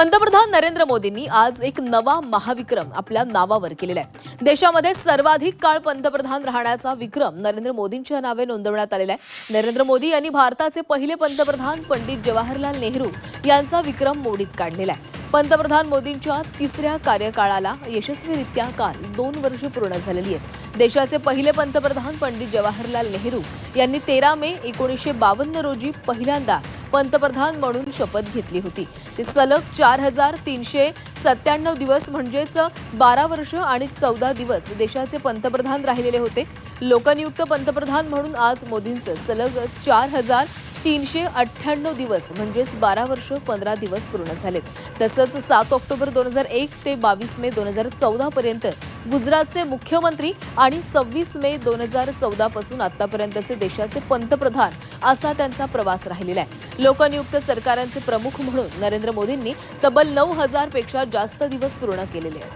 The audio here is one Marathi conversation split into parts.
पंतप्रधान नरेंद्र मोदींनी आज एक नवा महाविक्रम आपल्या नावावर केलेला आहे। देशामध्ये सर्वाधिक काळ पंतप्रधान राहण्याचा विक्रम नरेंद्र मोदींच्या नावे नोंदवण्यात आलेला आहे। नरेंद्र मोदी यांनी भारताचे पहिले पंतप्रधान पंडित जवाहरलाल नेहरू यांचा विक्रम मोडीत काढलेला आहे। पंतप्रधान मोदींच्या तिसऱ्या कार्यकाळाला यशस्वीरित्या काल 2 वर्षे पूर्ण झालेली आहेत। देशाचे पहिले पंतप्रधान पंडित जवाहरलाल नेहरू यांनी 13 मे 1952 रोजी पहिल्यांदा पंतप्रधान म्हणून शपथ घेतली होती। ते सलग 4397 दिवस म्हणजेच 12 वर्ष आणि 14 दिवस देशाचे पंतप्रधान राहिलेले होते। लोकनियुक्त पंतप्रधान म्हणून आज मोदींचे सलग 4398 दिवस म्हणजेच 12 वर्ष 15 दिवस पूर्ण झालेत। तसंच 7 ऑक्टोबर 2001 ते 22 मे 2014 पर्यंत गुजरातचे मुख्यमंत्री आणि 26 मे 2014 पासून आतापर्यंतचे देशाचे पंतप्रधान असा त्यांचा प्रवास राहिलेला आहे। लोकनियुक्त सरकारांचे प्रमुख म्हणून नरेंद्र मोदींनी तब्बल 9000 पेक्षा जास्त दिवस पूर्ण केलेले आहेत।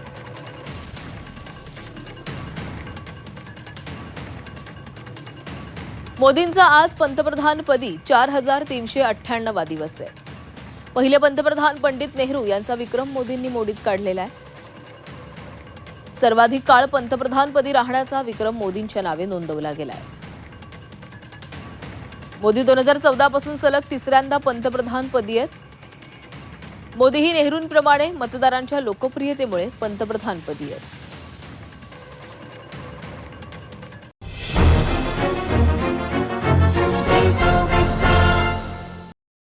मोदींचा आज पंतप्रधानपदी 4398वा दिवस आहे। पहिले पंतप्रधान पंडित नेहरू यांचा विक्रम मोदींनी मोडीत काढलेला आहे। सर्वाधिक काळ पंतप्रधानपदी राहण्याचा विक्रम मोदींच्या नावे नोंदवला गेलाय। मोदी 2014 पासून सलग तिसऱ्यांदा पंतप्रधानपदी आहेत। मोदी ही नेहरूंप्रमाणे मतदारांच्या लोकप्रियतेमुळे पंतप्रधानपदी आहेत।